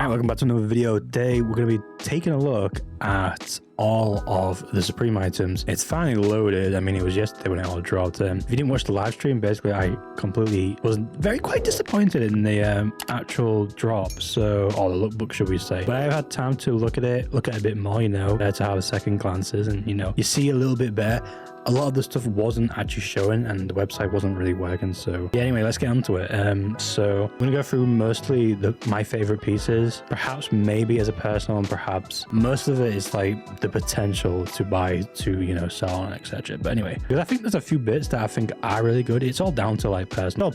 Alright, welcome back to another video. Today we're going to be taking a look at all of the Supreme items. It's finally loaded. I mean, it was yesterday when it all dropped. If you didn't watch the live stream, basically I completely was quite disappointed in the actual drop, so, or the lookbook should we say. But I've had time to look at it a bit more, you know, to have a second glances, and you know, you see a little bit better. A lot of the stuff wasn't actually showing and the website wasn't really working, so yeah, anyway, let's get onto it. So I'm gonna go through mostly my favorite pieces, perhaps maybe as a personal, and perhaps most of it is like the potential to buy, to, you know, sell on, etc. But anyway, because I think there's a few bits that I think are really good. It's all down to like personal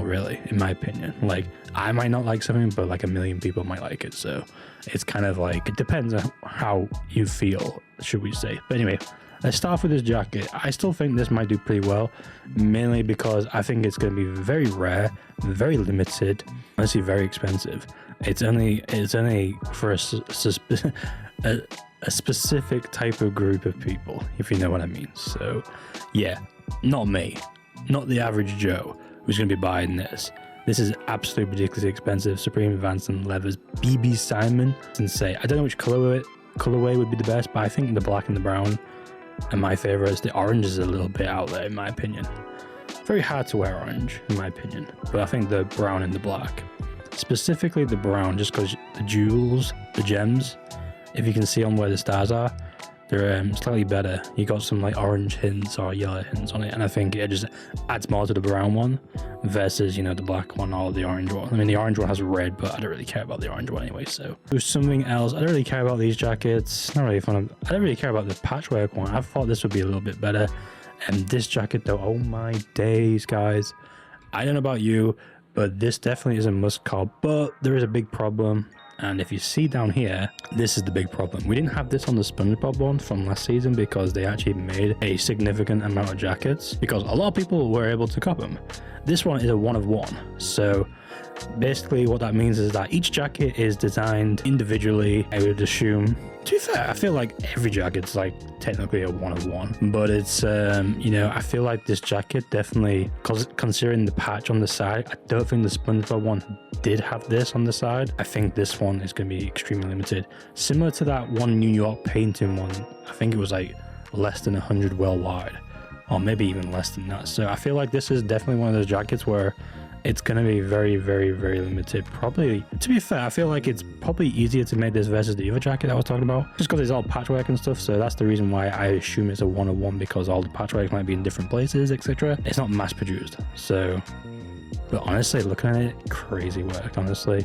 really, in my opinion. Like, I might not like something, but like a million people might like it, so it's kind of like, it depends on how you feel, should we say. But anyway, let's start off with this jacket. I still think this might do pretty well, mainly because I think it's going to be very rare, very limited, honestly very expensive. It's only for a specific type of group of people, if you know what I mean. So yeah, not me, not the average Joe who's going to be buying this. This is absolutely ridiculously expensive. Supreme Advanced and Leathers BB Simon. It's insane. I don't know which colorway would be the best, but I think the black and the brown. And my favorite is the orange is a little bit out there, in my opinion. Very hard to wear orange, in my opinion. But I think the brown and the black, specifically the brown, just because the jewels, the gems, if you can see on where the stars are, they're slightly better. You got some like orange hints or yellow hints on it, and I think it just adds more to the brown one versus, you know, the black one or the orange one. I mean, the orange one has red, but I don't really care about the orange one anyway. So there's something else. I don't really care about these jackets. Not really fun. I don't really care about the patchwork one. I thought this would be a little bit better. And this jacket though, oh my days, guys. I don't know about you, but this definitely is a must call. But there is a big problem. And if you see down here, this is the big problem. We didn't have this on the SpongeBob one from last season because they actually made a significant amount of jackets because a lot of people were able to cop them. This one is a one of one. So basically what that means is that each jacket is designed individually. I would assume, to be fair, I feel like every jacket's like technically a one of one, but it's you know, I feel like this jacket definitely, because considering the patch on the side, I don't think the SpongeBob one did have this on the side. I think this one is going to be extremely limited, similar to that one New York painting one. I think it was like less than 100 worldwide, or maybe even less than that. So I feel like this is definitely one of those jackets where it's going to be very limited. Probably, to be fair, I feel like it's probably easier to make this versus the other jacket I was talking about, just because it's all patchwork and stuff. So that's the reason why I assume it's a one of one, because all the patchwork might be in different places, etc. It's not mass produced. So, but honestly, looking at it, crazy work, honestly.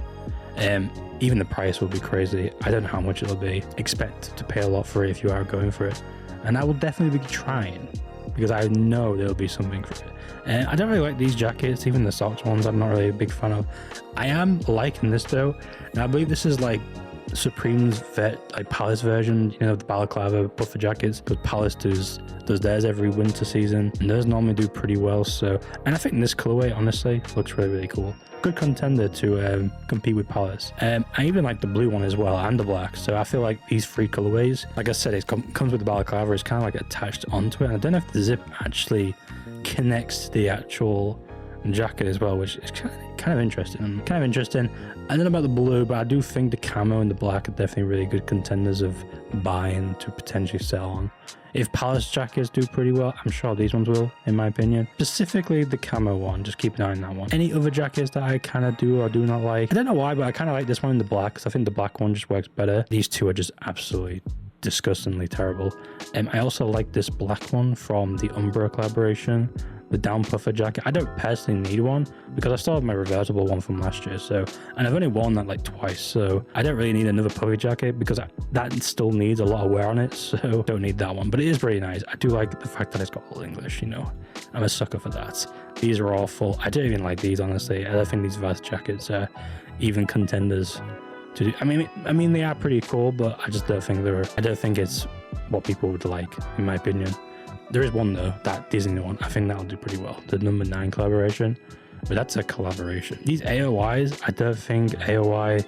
Even the price will be crazy. I don't know how much it'll be. Expect to pay a lot for it if you are going for it, and I will definitely be trying, because I know there'll be something for it. And I don't really like these jackets, even the socks ones I'm not really a big fan of. I am liking this though, and I believe this is like Supreme's Palace version, you know, the balaclava puffer jackets, because Palace does theirs every winter season, and those normally do pretty well. So, and I think this colorway honestly looks really cool. Good contender to compete with Palace. I even like the blue one as well, and the black. So I feel like these three colorways, like I said, it comes with the balaclava, it's kind of like attached onto it, and I don't know if the zip actually connects to the actual jacket as well, which is kind of interesting. I don't know about the blue, but I do think the camo and the black are definitely really good contenders of buying to potentially sell on. If Palace jackets do pretty well, I'm sure these ones will, in my opinion. Specifically the camo one, just keep an eye on that one. Any other jackets that I kind of do or do not like, I don't know why, but I kind of like this one in the black, because I think the black one just works better. These two are just absolutely disgustingly terrible. I also like this black one from the Umbra collaboration, the down puffer jacket. I don't personally need one because I still have my reversible one from last year, so, and I've only worn that like twice, so I don't really need another puffy jacket because that still needs a lot of wear on it, so don't need that one. But it is pretty nice. I do like the fact that it's got all English, you know. I'm a sucker for that. These are awful. I don't even like these, honestly. I don't think these vest jackets are even contenders to do. I mean they are pretty cool, but I just don't think I don't think it's what people would like, in my opinion. There is one though, that Disney one, I think that'll do pretty well, the number 9 collaboration, but that's a collaboration. These AOIs, I don't think AOI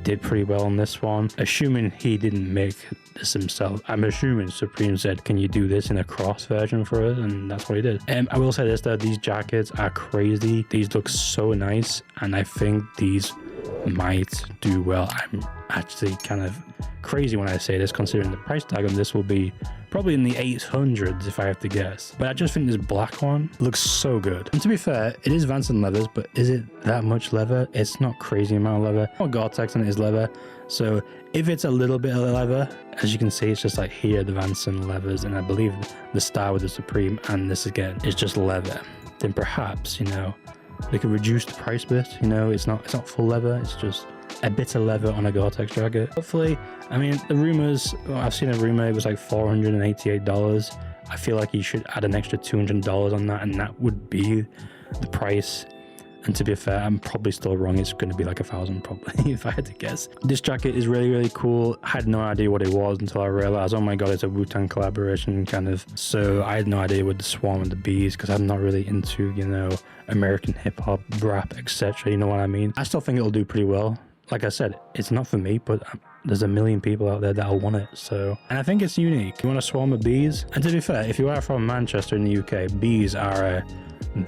did pretty well on this one, assuming he didn't make this himself. I'm assuming Supreme said, can you do this in a cross version for us, and that's what he did. I will say this though, these jackets are crazy. These look so nice, and I think these might do well. I'm actually kind of crazy when I say this, considering the price tag on this will be probably in the 800s if I have to guess. But I just think this black one looks so good. And to be fair, it is Vans and leathers, but is it that much leather? It's not crazy amount of leather. More Gore-Tex than it is leather. So if it's a little bit of leather, as you can see, it's just like here, the Vans and leathers, and I believe the style with the Supreme and this again is just leather. Then perhaps, you know, they could reduce the price bit. You know, it's not full leather, it's just a bit of leather on a Gore-Tex jacket. Hopefully, I mean, the rumors, I've seen a rumor it was like $488. I feel like you should add an extra $200 on that, and that would be the price. And to be fair, I'm probably still wrong. It's going to be like $1,000 probably if I had to guess. This jacket is really, really cool. I had no idea what it was until I realized, oh my god, it's a Wu-Tang collaboration kind of. So I had no idea with the Swarm and the Bees, because I'm not really into, you know, American hip hop, rap, etc. You know what I mean? I still think it'll do pretty well. Like I said, it's not for me, but there's a million people out there that'll want it. So, and I think it's unique. You want a Swarm of bees? And to be fair, if you are from Manchester in the UK, bees are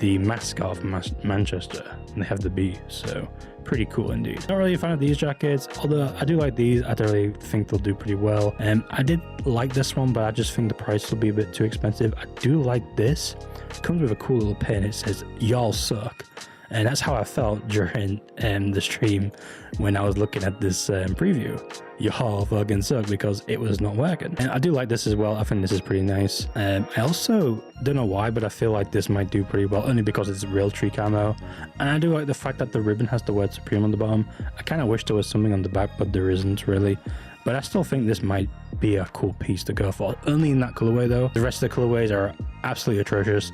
the mascot of Manchester, and they have the bee, so pretty cool indeed. Not really a fan of these jackets, although I do like these. I don't really think they'll do pretty well. I did like this one, but I just think the price will be a bit too expensive. I do like this. It comes with a cool little pin. It says "Y'all suck," and that's how I felt during the stream when I was looking at this preview. Y'all fucking suck, because it was not working. And I do like this as well. I think this is pretty nice. I also don't know why, but I feel like this might do pretty well, only because it's real tree camo. And I do like the fact that the ribbon has the word Supreme on the bottom. I kind of wish there was something on the back, but there isn't really. But I still think this might be a cool piece to go for. Only in that colorway though. The rest of the colorways are absolutely atrocious.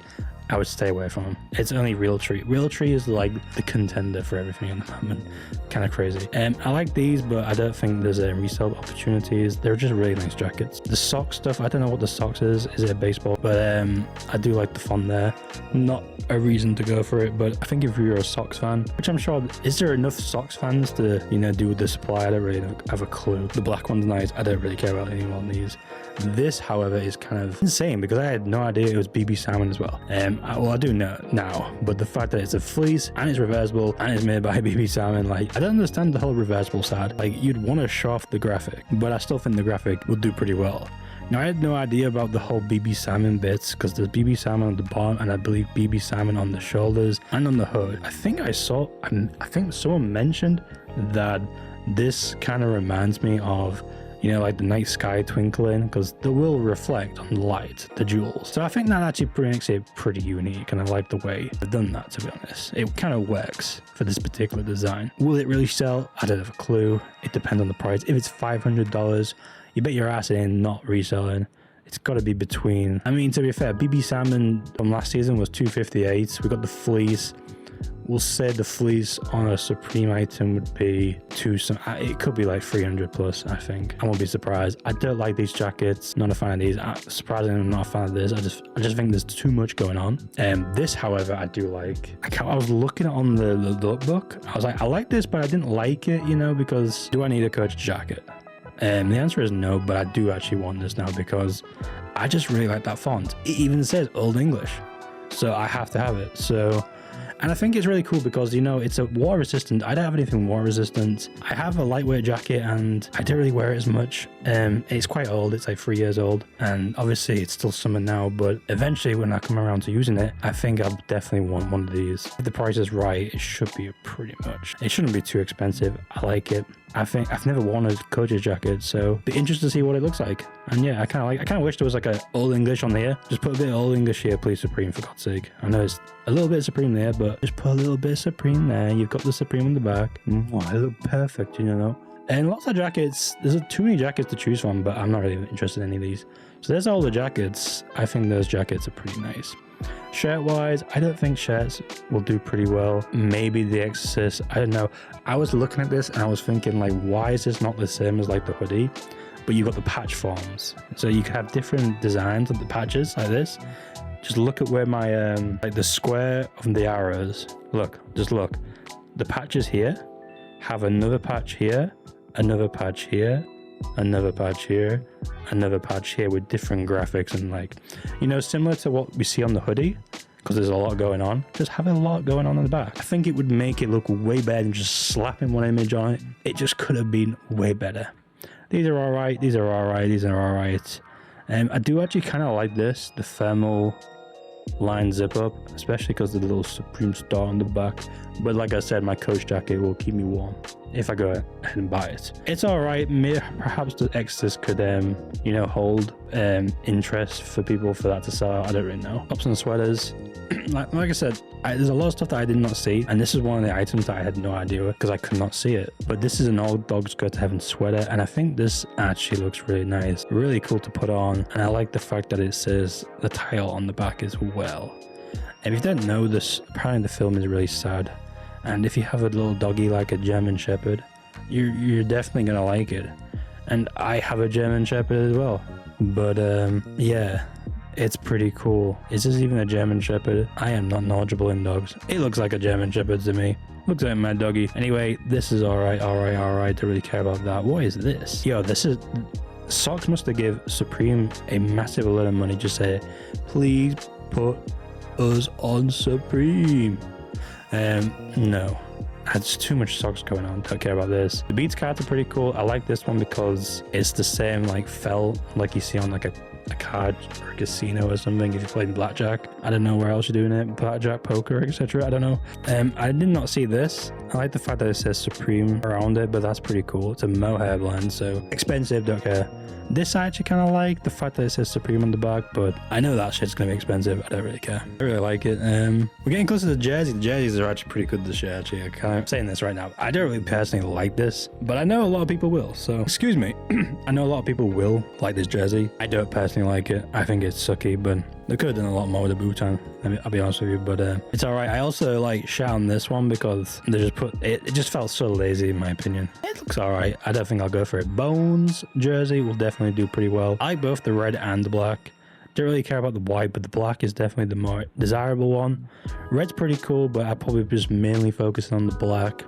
I would stay away from them. It's only Real Tree. Real Tree is like the contender for everything at the moment. Kind of crazy. I like these, but I don't think there's resale opportunities. They're just really nice jackets. The sock stuff, I don't know what the socks is. Is it a baseball? But I do like the font there. Not a reason to go for it, but I think if you're a Sox fan, which I'm sure, is there enough Sox fans to, you know, do with the supply? I don't really have a clue. The black one's nice. I don't really care about any of these. This, however, is kind of insane because I had no idea it was BB salmon as well. Well, I do know now, but the fact that it's a fleece and it's reversible and it's made by BB salmon, like, I don't understand the whole reversible side. Like, you'd want to show off the graphic, but I still think the graphic will do pretty well. Now, I had no idea about the whole BB salmon bits because there's BB salmon on the bottom and I believe BB salmon on the shoulders and on the hood. I think someone mentioned that this kind of reminds me of, you know, like the night sky twinkling, because they will reflect on the light, the jewels. So I think that actually makes it pretty unique, and I like the way they've done that, to be honest. It kind of works for this particular design. Will it really sell? I don't have a clue. It depends on the price. If it's $500, you bet your ass it ain't not reselling. It's got to be between, I mean, to be fair, BB salmon from last season was $258. We got the fleece. We'll say the fleece on a Supreme item would be it could be like 300 plus, I think. I won't be surprised. I don't like these jackets. Not a fan of these. Surprisingly, I'm not a fan of this. I just think there's too much going on. This, however, I do like. I was looking on the lookbook. I was like, I like this, but I didn't like it, you know, because do I need a Coach jacket? The answer is no, but I do actually want this now because I just really like that font. It even says Old English, so I have to have it. So. And I think it's really cool because, you know, it's a water resistant. I don't have anything water resistant. I have a lightweight jacket and I don't really wear it as much. It's quite old. It's like 3 years old. And obviously it's still summer now, but eventually when I come around to using it, I think I'll definitely want one of these. If the price is right, it should be pretty much. It shouldn't be too expensive. I like it. I think I've never worn a Coach's jacket, so be interested to see what it looks like. And yeah, I kind of wish there was like a Old English on here. Just put a bit of Old English here, please, Supreme, for God's sake. I know it's a little bit of Supreme there, but just put a little bit of Supreme there. You've got the Supreme on the back. It look perfect, you know. And lots of jackets. There's too many jackets to choose from, but I'm not really interested in any of these. So there's all the jackets. I think those jackets are pretty nice. Shirt wise, I don't think shirts will do pretty well. Maybe the Exorcist, I don't know. I was looking at this and I was thinking, like, why is this not the same as like the hoodie? But you got the patch forms, so you can have different designs of the patches like this. Just look at where my like the square of the arrows. Just look. The patches here have another patch here, another patch here, another patch here, another patch here with different graphics and, like, you know, similar to what we see on the hoodie, because there's a lot going on. Just have a lot going on in the back. I think it would make it look way better than just slapping one image on it. It just could have been way better. These are all right. These are all right. These are all right. I do actually kind of like this, the thermal line zip up, especially because the little Supreme star on the back. But like I said, my coach jacket will keep me warm if I go ahead and buy it. It's all right. Perhaps the extras could hold interest for people for that to sell. I don't really know. Tops and sweaters. like I said, there's a lot of stuff that I did not see, and this is one of the items that I had no idea because I could not see it. But this is an old Dogs Go to Heaven sweater, and I think this actually looks really nice, really cool to put on. And I like the fact that it says the title on the back as well. And if you don't know this, apparently the film is really sad, and if you have a little doggy like a German Shepherd, you're definitely gonna like it. And I have a German Shepherd as well, but yeah, it's pretty cool. Is this even a German Shepherd? I am not knowledgeable in dogs. It looks like a German Shepherd to me. Looks like my doggy. Anyway, this is all right. Don't really care about that. What is this? Yo, this is... Socks must have give Supreme a massive amount of money. Just say, please put us on Supreme. No. That's too much socks going on. Don't care about this. The Beats cards are pretty cool. I like this one because it's the same like felt like you see on like a card or a casino or something if you're playing blackjack. I don't know where else you're doing it, blackjack, poker, etc. I don't know. I did not see this. I like the fact that it says Supreme around it, but that's pretty cool. It's a mohair blend, so expensive, don't care. This I actually kind of like the fact that it says Supreme on the back, but I know that shit's gonna be expensive. I don't really care. I really like it. We're getting close to the jersey. The jerseys are actually pretty good this year, actually. I'm saying this right now. I don't really personally like this, but I know a lot of people will, so excuse me. I know a lot of people will like this jersey. I don't personally like it. I think it's sucky, but they could have done a lot more with the boot on. I'll be honest with you, but it's all right. I also like shout on this one because they just put it. It just felt so lazy in my opinion. It looks all right. I don't think I'll go for it. Bones jersey will definitely do pretty well. I like both the red and the black. Don't really care about the white, but the black is definitely the more desirable one. Red's pretty cool, but I probably just mainly focus on the black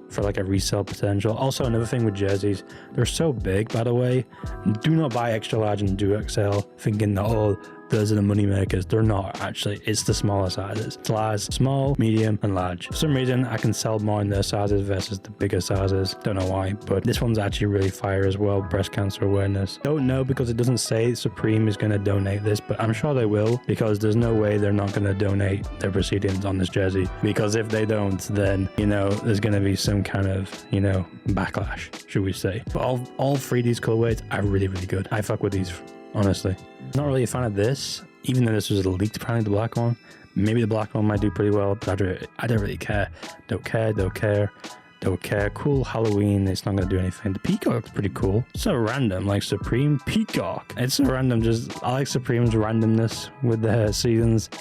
for like a resale potential. Also, another thing with jerseys, they're so big, by the way. Do not buy extra large and do XL thinking that, oh, those are the money makers. They're not actually. It's the smaller sizes. Size small, medium, and large. For some reason, I can sell more in their sizes versus the bigger sizes. Don't know why, but this one's actually really fire as well. Breast cancer awareness. Don't know because it doesn't say Supreme is going to donate this, but I'm sure they will because there's no way they're not going to donate their proceedings on this jersey. Because if they don't, then, there's going to be some kind of, backlash, should we say. But all three of these colorways are really, really good. I fuck with these, honestly. Not really a fan of this, even though this was leaked, apparently the black one. Maybe the black one might do pretty well, but I don't really care. Don't care. Cool Halloween, it's not going to do anything. The peacock looks pretty cool. So random, like Supreme Peacock. It's so random, I like Supreme's randomness with the seasons.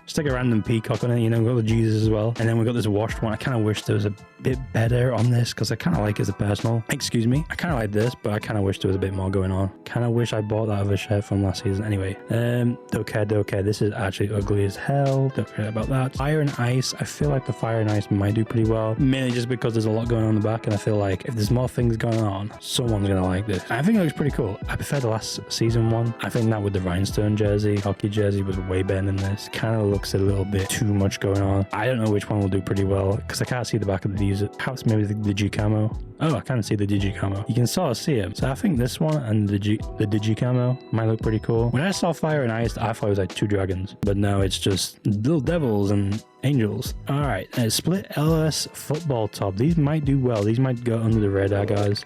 Stick a random peacock on it, we've got the Jesus as well. And then we've got this washed one. I kind of wish there was a bit better on this because I kind of like it as a personal. Excuse me. I kind of like this, but I kind of wish there was a bit more going on. Kind of wish I bought that other shirt from last season. Anyway, don't care. This is actually ugly as hell. Don't care about that. Fire and Ice. I feel like the Fire and Ice might do pretty well. Mainly just because there's a lot going on in the back, and I feel like if there's more things going on, someone's going to like this. I think it looks pretty cool. I prefer the last season one. I think that with the rhinestone jersey, hockey jersey was way better than this. Kind of looks a little bit too much going on. I don't know which one will do pretty well because I can't see the back of these. Perhaps maybe the Digi Camo. Oh, I can't see the Digi Camo. You can sort of see him. So I think this one and the Digi Camo might look pretty cool. When I saw Fire and Ice, I thought it was like two dragons, but no, it's just little devils and angels. All right, split LS football top. These might do well. These might go under the radar, guys.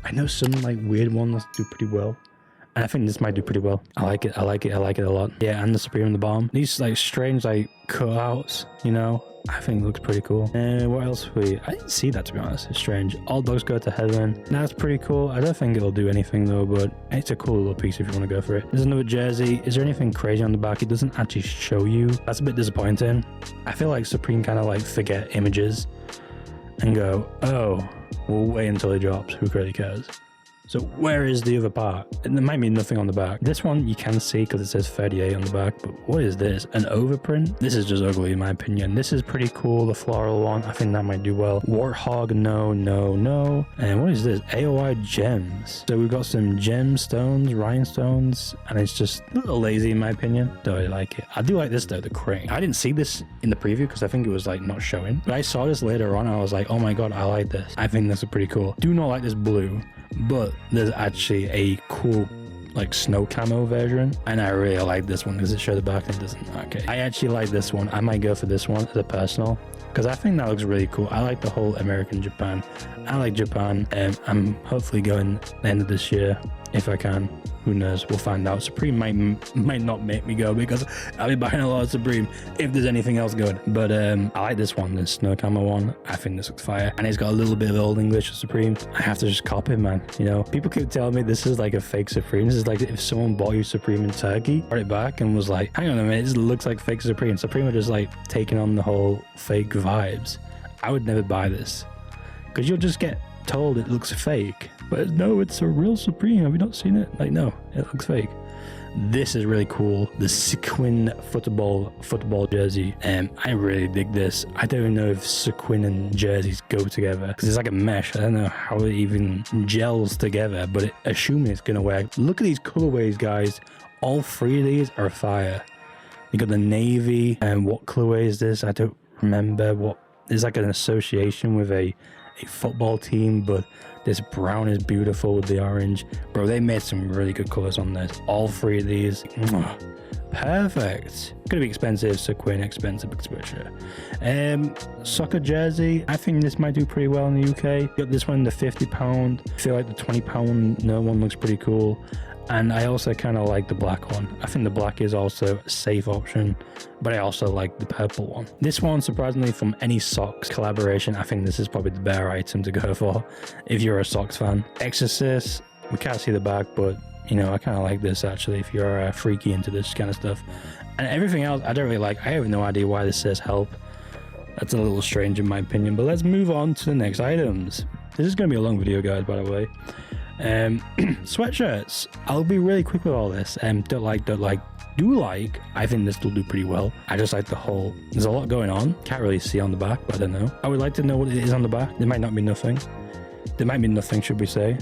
I know some like weird ones do pretty well. And I think this might do pretty well. I like it a lot. Yeah, and the Supreme and the bomb. These like strange like cutouts, I think it looks pretty cool. And what else I didn't see that, to be honest. It's strange. All Dogs Go to Heaven. That's pretty cool. I don't think it'll do anything though, but it's a cool little piece if you want to go for it. There's another jersey. Is there anything crazy on the back? It doesn't actually show you. That's a bit disappointing. I feel like Supreme kind of like forget images and go, oh, we'll wait until it drops. Who really cares? So where is the other part? And there might be nothing on the back. This one you can see because it says 38 on the back, but what is this? An overprint? This is just ugly in my opinion. This is pretty cool, the floral one. I think that might do well. Warthog, no, no, no. And what is this? AOI gems. So we've got some gemstones, rhinestones, and it's just a little lazy in my opinion. Don't really like it. I do like this though, the crane. I didn't see this in the preview because I think it was like not showing, but I saw this later on and I was like, oh my god, I like this. I think this is pretty cool. Do not like this blue, but there's actually a cool like snow camo version, and I really like this one. Does it show the back? It doesn't. Okay, I actually like this one. I might go for this one as a personal because I think that looks really cool. I like the whole American Japan. I like Japan, and I'm hopefully going the end of this year if I can. Who knows? We'll find out. Supreme might not make me go because I'll be buying a lot of Supreme if there's anything else good. But I like this one, this snow camo one. I think this looks fire, and it's got a little bit of Old English with Supreme. I have to just cop it, man. You know, people keep telling me this is like a fake Supreme. This is like if someone bought you Supreme in Turkey, brought it back, and was like, "Hang on a minute, this looks like fake Supreme." Supreme are just like taking on the whole fake vibes. I would never buy this because you'll just get told it looks fake, but no, it's a real Supreme. Have you not seen it? Like, no, it looks fake. This is really cool, the sequin football jersey. I really dig this. I don't even know if sequin and jerseys go together because it's like a mesh. I don't know how it even gels together, but assuming it's gonna work. Look at these colorways, guys. All three of these are fire. You got the navy, and what colorway is this? I don't remember. What, there's like an association with a football team, but this brown is beautiful with the orange. Bro, they made some really good colors on this. All three of these, perfect. Gonna be expensive, sequin, expensive sweatshirt. Soccer jersey, I think this might do pretty well in the UK. Got this one in the £50. I feel like the £20 no one looks pretty cool. And I also kind of like the black one. I think the black is also a safe option, but I also like the purple one. This one, surprisingly, from any socks collaboration, I think this is probably the better item to go for if you're a socks fan. Exorcist, we can't see the back, but you know, I kind of like this actually if you're freaky into this kind of stuff. And everything else, I don't really like. I have no idea why this says help. That's a little strange in my opinion, but let's move on to the next items. This is going to be a long video, guys, by the way. Sweatshirts, I'll be really quick with all this. Don't like, do like. I think this will do pretty well. I just like the whole, there's a lot going on. Can't really see on the back, but I don't know. I would like to know what it is on the back. There might not be nothing. There might be nothing, should we say.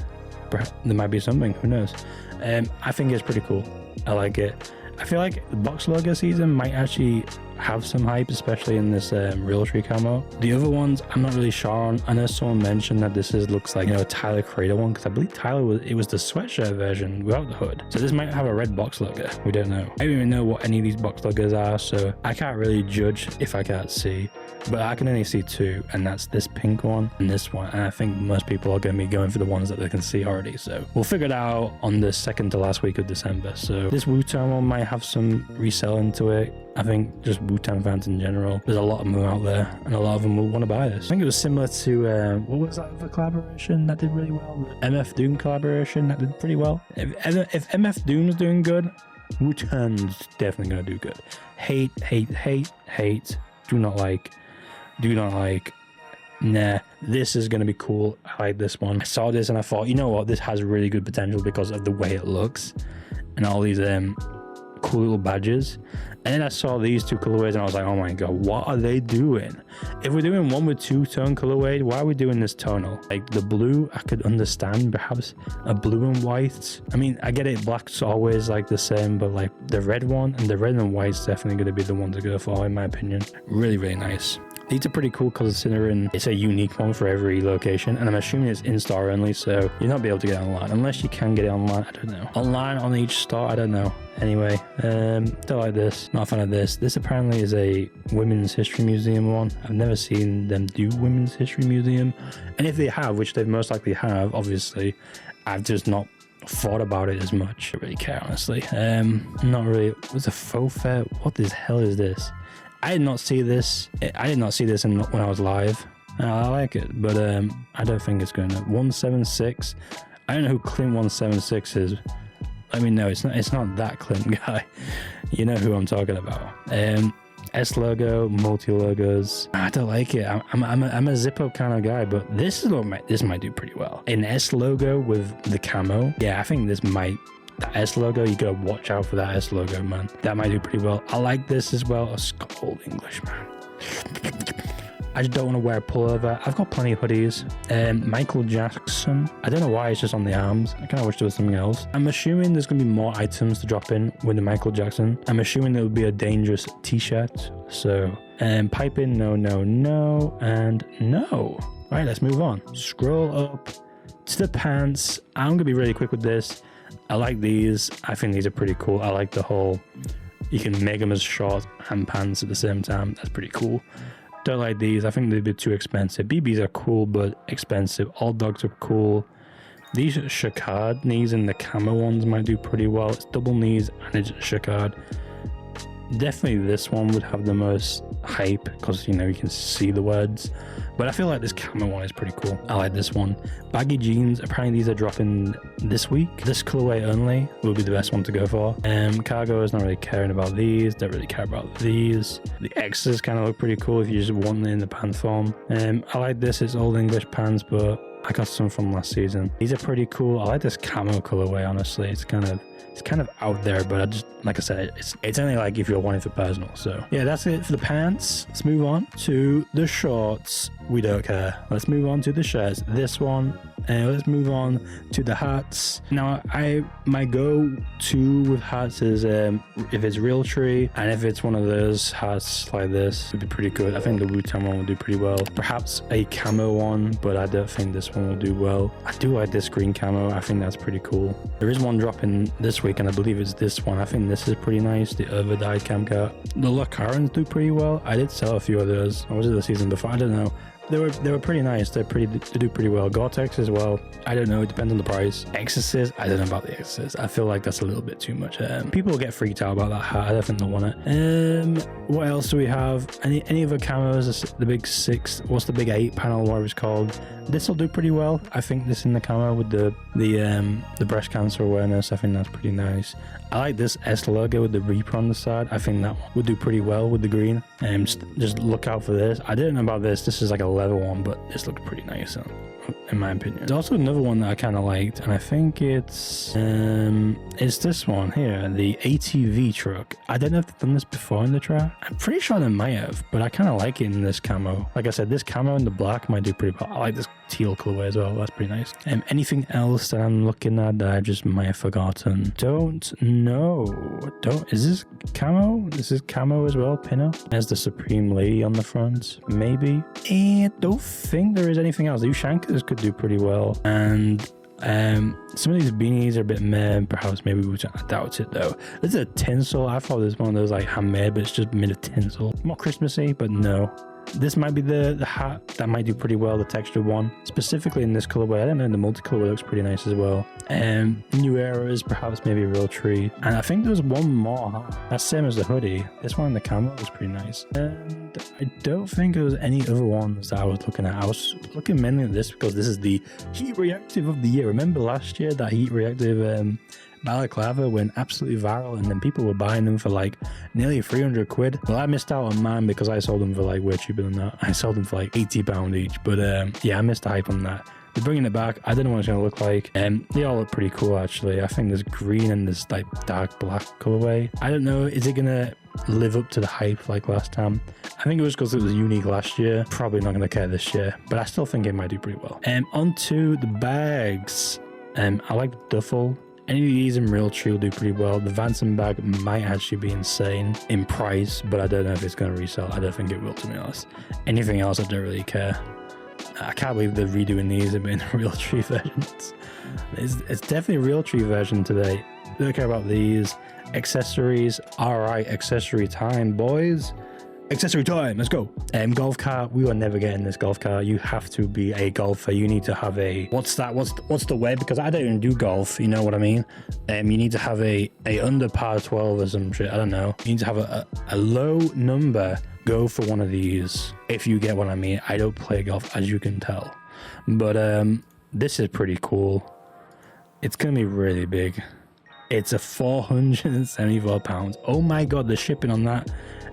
Perhaps there might be something, who knows. I think it's pretty cool. I like it. I feel like the box logo season might actually have some hype, especially in this Realtree camo. The other ones, I'm not really sure on. I know someone mentioned that this looks like, you know, a Tyler Creator one, because I believe Tyler was the sweatshirt version without the hood. So this might have a red box logo. We don't know. I don't even know what any of these box logos are, so I can't really judge if I can't see. But I can only see two, and that's this pink one and this one. And I think most people are going to be going for the ones that they can see already. So we'll figure it out on the second to last week of December. So this Wu-Tang one might have some resell into it. I think just Wu-Tang fans in general, there's a lot of them out there, and a lot of them will want to buy this. I think it was similar to, what was that other collaboration that did really well? The MF Doom collaboration that did pretty well. If MF Doom's doing good, Wu-Tang's definitely going to do good. Hate. Do not like. Nah, this is going to be cool. I like this one. I saw this and I thought, you know what, this has really good potential because of the way it looks and all these cool little badges. And then I saw these two colorways and I was like, oh my god, what are they doing? If we're doing one with two-tone colorways, why are we doing this tonal? Like the blue, I could understand perhaps a blue and white. I mean, I get it, black's always like the same, but like the red one and the red and white's definitely going to be the one to go for, in my opinion. Really, really nice. These are pretty cool considering it's a unique one for every location, and I'm assuming it's in-store only, so you'll not be able to get it online. Unless you can get it online, I don't know. Online on each store, I don't know. Anyway, don't like this. Not a fan of this. This apparently is a Women's History Museum one. I've never seen them do Women's History Museum. And if they have, which they most likely have, obviously, I've just not thought about it as much. I don't really care, honestly. Not really. What's a faux fair? What the hell is this? I did not see this. I did not see this when I was live. I like it, but I don't think it's going to. 176. I don't know who Clint 176 is. Let me know. It's not that Clint guy. You know who I'm talking about. S logo, multi logos. I don't like it. I'm a zip up kind of guy, but this might do pretty well. An S logo with the camo. Yeah, I think this might. The S logo, you gotta watch out for that S logo, man. That might do pretty well. I like this as well. It's Old English, man. I just don't want to wear a pullover. I've got plenty of hoodies. Michael Jackson. I don't know why it's just on the arms. I kind of wish there was something else. I'm assuming there's going to be more items to drop in with the Michael Jackson. I'm assuming there will be a dangerous t-shirt. So, piping, no, and no. Right, let's move on. Scroll up to the pants. I'm going to be really quick with this. I like these. I think these are pretty cool. I like the whole, you can make them as short and pants at the same time. That's pretty cool. Don't like these. I think they're a bit too expensive. BBs are cool, but expensive. All dogs are cool. These checkered knees and the camo ones might do pretty well. It's double knees and it's checkered. Definitely this one would have the most hype because, you know, you can see the words. But I feel like this camo one is pretty cool. I like this one. Baggy jeans. Apparently these are dropping this week. This colorway only will be the best one to go for. Cargo is not really caring about these. Don't really care about these. The X's kind of look pretty cool if you just want it in the pants form. I like this. It's Old English pants, but I got some from last season. These are pretty cool. I like this camo colorway, honestly. It's kind of out there, but I just, like I said, it's only like if you're wanting for personal. So yeah, that's it for the pants. Let's move on to the shorts. We don't care. Let's move on to the shirts. This one, and let's move on to the hats. Now, my go-to with hats is if it's Realtree, and if it's one of those hats like this, it'd be pretty good. I think the Wu-Tang one will do pretty well. Perhaps a camo one, but I don't think this one will do well. I do like this green camo. I think that's pretty cool. There is one dropping this week, and I believe it's this one. I think this is pretty nice. The overdyed cam cut. The Lacarans do pretty well. I did sell a few of those. Or was it the season before? I don't know. They were pretty nice. They do pretty well. Gore-Tex as well. I don't know. It depends on the price. Exorcist. I don't know about the Exorcist. I feel like that's a little bit too much. People get freaked out about that hat. I don't think they'll want it. What else do we have? Any other camos? The big 6. What's the big 8 panel? Whatever it's called. This will do pretty well. I think this in the camo with the breast cancer awareness. I think that's pretty nice. I like this S logo with the Reaper on the side. I think that would do pretty well with the green. Just look out for this. I didn't know about this. This is like a leather one, but this looked pretty nice in my opinion. There's also another one that I kind of liked, and I think it's this one here, the ATV truck. I don't know if they've done this before in the track. I'm pretty sure they might have, but I kind of like it in this camo. Like I said, this camo and the black might do pretty well. I like this teal colorway as well. That's pretty nice. Anything else that I'm looking at that I just might have forgotten? Don't know. Is this camo? This is camo as well. Pinner. There's the Supreme Lady on the front. Maybe. I don't think there is anything else. The Ushankers could do pretty well. And some of these beanies are a bit meh. Perhaps maybe I doubt it though. This is a tinsel. I thought this was one of those like handmade, but it's just made of tinsel. More Christmassy, but no. This might be the hat that might do pretty well, the textured one. Specifically in this colorway. I don't know, the multicolor looks pretty nice as well. New Eras, perhaps maybe a Realtree. And I think there's one more hat. That's same as the hoodie. This one in the camo was pretty nice. And I don't think there was any other ones that I was looking at. I was looking mainly at this because this is the Heat Reactive of the year. Remember last year that Heat Reactive balaclava went absolutely viral, and then people were buying them for like nearly 300 quid. Well, I missed out on mine because I sold them for like way cheaper than that. I sold them for like £80 each, but yeah, I missed the hype on that. They're bringing it back. I don't know what it's going to look like. They all look pretty cool actually. I think there's green and this like dark black colorway. I don't know, is it going to live up to the hype like last time? I think it was because it was unique last year. Probably not going to care this year, but I still think it might do pretty well. Onto the bags. I like the duffel. Any of these in Realtree will do pretty well. The Vanson bag might actually be insane in price, but I don't know if it's going to resell. I don't think it will, to be honest. Anything else, I don't really care. I can't believe they're redoing these in Realtree versions. It's definitely a Realtree version today. Don't care about these. Accessories. Alright, accessory time, boys. Accessory time, let's go. Golf cart. We were never getting this golf cart. You have to be a golfer. You need to have a what's the way? Because I don't even do golf. You know what I mean? You need to have a under par 12 or some shit. I don't know. You need to have a low number. Go for one of these. If you get what I mean. I don't play golf, as you can tell. But this is pretty cool. It's gonna be really big. It's a £474. Oh my god, the shipping on that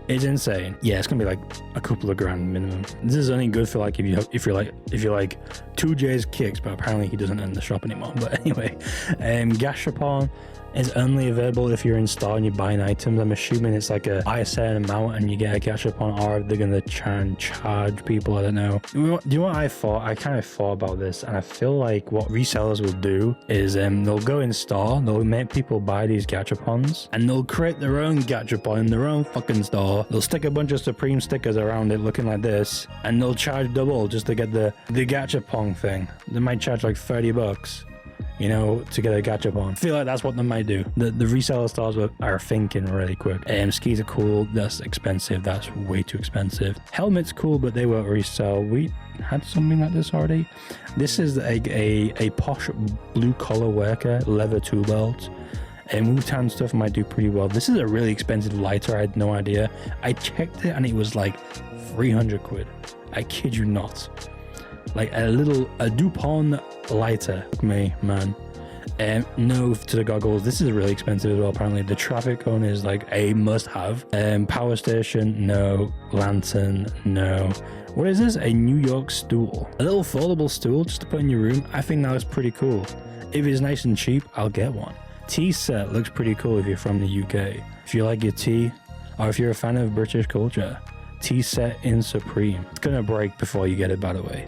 is insane. Yeah, it's gonna be like a couple of grand minimum. This is only good for like if you're like 2J's kicks, but apparently he doesn't own the shop anymore. But anyway, gashapon is only available if you're in store and you're buying items. I'm assuming it's like buy a certain amount and you get a gashapon, or if they're gonna try and charge people. I don't know. Do you know what I thought? I kind of thought about this, and I feel like what resellers will do is they'll go in store, they'll make people buy these gachapons, and they'll create their own gachapon in their own fucking store. They'll stick a bunch of Supreme stickers around it looking like this, and they'll charge double just to get the gachapon thing. They might charge like $30, you know, to get a gachapon. I feel like that's what they might do. The reseller stores are thinking really quick. Skis are cool. That's expensive. That's way too expensive. Helmet's cool, but they won't resell. We had something like this already. This is a posh blue collar worker leather tool belt. And Wu-Tang stuff might do pretty well. This is a really expensive lighter. I had no idea. I checked it and it was like 300 quid. I kid you not. Like a Dupont lighter, me man. No to the goggles. This is really expensive as well. Apparently, the traffic cone is like a must-have. Power station, no. Lantern, no. What is this? A New York stool. A little foldable stool just to put in your room. I think that looks pretty cool. If it's nice and cheap, I'll get one. Tea set looks pretty cool if you're from the UK. If you like your tea, or if you're a fan of British culture, tea set in Supreme. It's gonna break before you get it, by the way.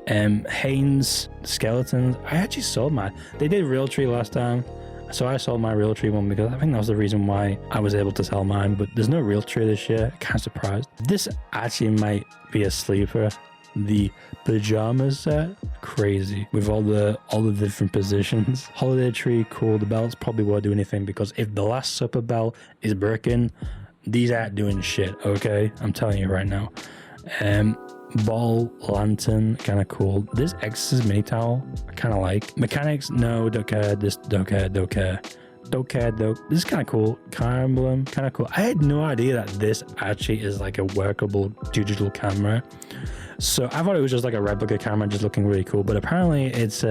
Hanes skeletons. I actually sold mine. They did Realtree last time, so I sold my Realtree one because I think that was the reason why I was able to sell mine. But there's no Realtree this year. Kind of surprised. This actually might be a sleeper. The pajamas set, crazy with all the different positions. Holiday tree, cool. The belts probably won't do anything because if the Last Supper belt is broken, these aren't doing shit. Okay, I'm telling you right now. Ball lantern, kind of cool. This Exorcist mini towel, I kind of like. Mechanics, no, don't care. This don't care. This is kind of cool. Car emblem, kind of cool. I had no idea that this actually is like a workable digital camera. So I thought it was just like a replica camera, just looking really cool. But apparently it's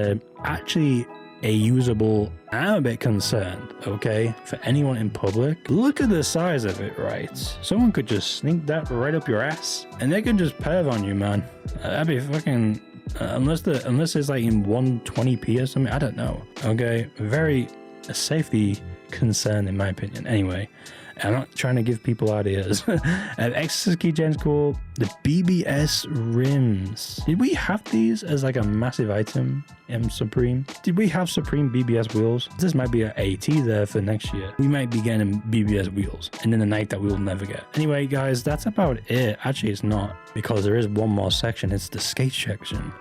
actually a usable. I'm a bit concerned, okay, for anyone in public. Look at the size of it, right? Someone could just sneak that right up your ass and they could just perv on you, man. That'd be fucking unless it's like in 120p or something. I don't know. Okay, very safety concern in my opinion. Anyway, I'm not trying to give people ideas. Exorcist keychain's cool. The BBS rims. Did we have these as like a massive item in Supreme? Did we have Supreme BBS wheels? This might be an AT there for next year. We might be getting BBS wheels and then a night that we will never get. Anyway, guys, that's about it. Actually, it's not, because there is one more section. It's the skate section.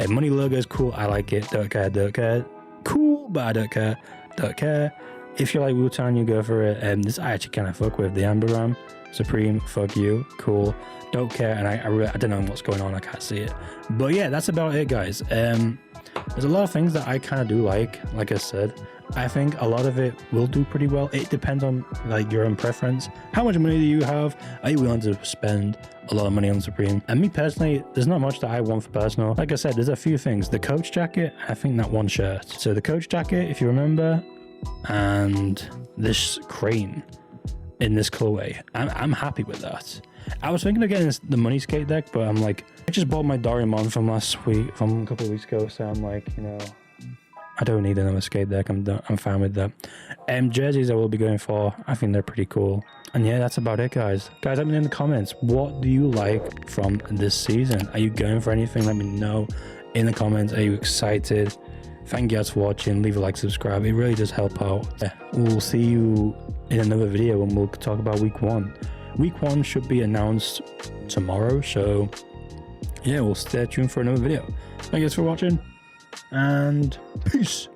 Money logo is cool. I like it. Don't care. Cool, but I don't care. If you like Wu-Tang, you go for it. This I actually kind of fuck with. The Amber Ram, Supreme, fuck you, cool. Don't care, and I don't know what's going on. I can't see it. But yeah, that's about it, guys. There's a lot of things that I kind of do like I said. I think a lot of it will do pretty well. It depends on like your own preference. How much money do you have? Are you willing to spend a lot of money on Supreme? And me personally, there's not much that I want for personal. Like I said, there's a few things. The Coach jacket, I think that one shirt. So the Coach jacket, if you remember, and this crane in this colorway, I'm happy with that. I was thinking of getting the money skate deck, but I'm like, I just bought my Doraemon from a couple of weeks ago, so I'm like, you know, I don't need another skate deck. I'm fine with that. Jerseys I will be going for. I think they're pretty cool. And yeah, that's about it, guys. Guys, let me know in the comments, what do you like from this season? Are you going for anything? Let me know in the comments. Are you excited? Thank you guys for watching. Leave a like, subscribe. It really does help out. Yeah, we'll see you in another video when we'll talk about week 1. Week 1 should be announced tomorrow, so yeah, we'll stay tuned for another video. Thank you guys for watching, and peace.